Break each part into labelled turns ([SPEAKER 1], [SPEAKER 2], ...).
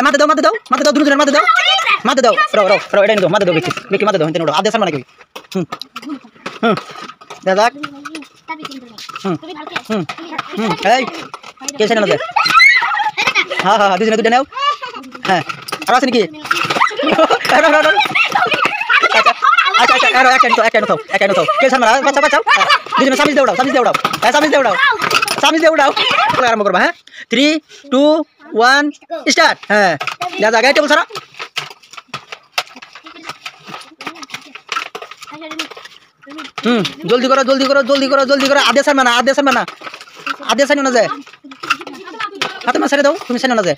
[SPEAKER 1] মাতে দাও দুজনের মাতে দাও রো এটা নিও মাতে দাও বেকি মাতে দাও হেনতে নোড়ো আদে সারমানা কি দাদা এই কে সেনা দে হ্যাঁ দুজনে দুটো নাও হ্যাঁ আর আছে নাকি আচ্ছা আর একটা নাও কে সারমানা বাঁচাও দুজনে সামিজ দে উড়াও সামিজ দে উড়াও আরম্ভ করবা হ্যাঁ 3 2 1 স্টার্ট হ্যাঁ যা গায়ে টেবিল সারা জলদি করো আদে সারমানা না যায় হাতে মা ছেড়ে দাও তুমি সাইনো না যায়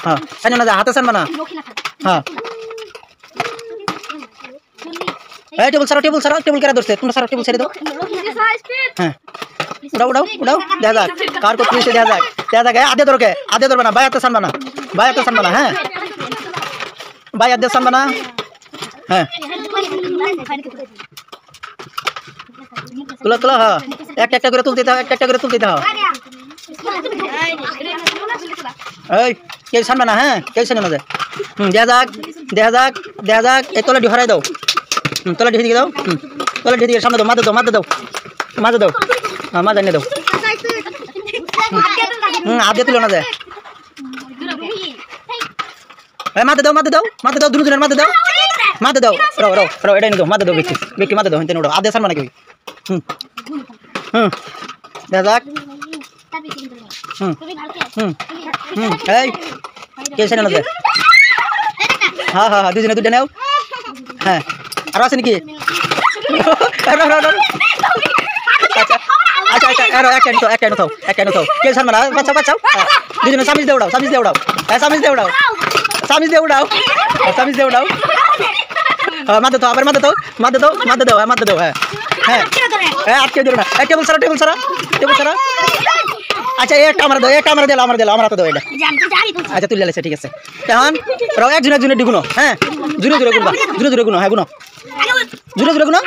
[SPEAKER 1] হ্যাঁ সাইনো না যায় হাতে সারমানা হ্যাঁ এই টেবিল সারা টেবিল কেরা ধরছে তোমরা সারা টেবিল ছেড়ে দাও হ্যাঁ উড়াও দেখা যাক কার কত পিছে দেখা যাক আদে ধরবে না ভাই হাতে সারমানা হ্যাঁ ভাই আদে সারমানা হ্যাঁ তুলো হ্যাঁ একটা করে তুলতে দাও এই কে সামনে না হ্যাঁ কে সামনে না যায় দেখা যাক এই তলাটি হরাই দাও তলাটি দিকে দাও তলাটি দিকে সামনে দাও মাঝে দাও হ্যাঁ মাঝে নিয়ে দাও আদে তুলো না যায় মাতে দাও দুজনের মাতে দাও রো এটা নিয়ে দাও মাতে দাও বেকি মাতে দাও হেনতে নোড়ো আদে সারমানা কি দেখা যাক এই কে সেনা না যায় হ্যাঁ দুজনে দুটো নাও হ্যাঁ আর আছে নাকি আচ্ছা আর একটা নাও কে সারমানা বাঁচাও দুজনে সামিজ দে উড়াও সামিজ দে উড়াও মাতে দাও হ্যাঁ আটকে দিও না টেবিল সারা আচ্ছা একটা আমরা দিলাম আমরা তো দাও এটা আচ্ছা তুই লাইছে ঠিক আছে এখন রাও এক জুনে ডিগুনো হ্যাঁ জুনে গুনো হ্যাঁ গুনো জুনে গুনো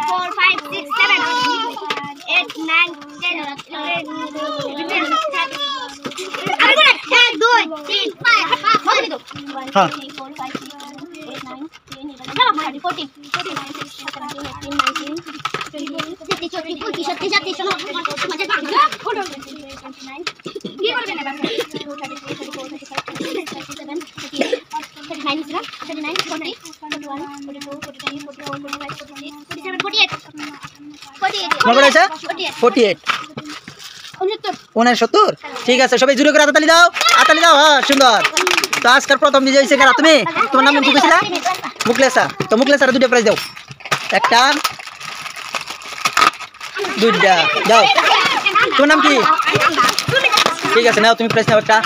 [SPEAKER 2] 4 5 6 7 8 9 10 11
[SPEAKER 1] হ্যাঁ ঠিক আছে সবাই জুড়ে করে হাততালি দাও হ্যাঁ সুন্দর তো আজকের প্রথম বিজয় হয়েছে কারা তুমি তোমার নাম কি ছিল মুকলেসা তো মুকলেসার দুটো প্রাইজ দাও একটা দুইটা দাও তোমার নাম কি ঠিক আছে নাও তুমি প্রাইজ নাও একটা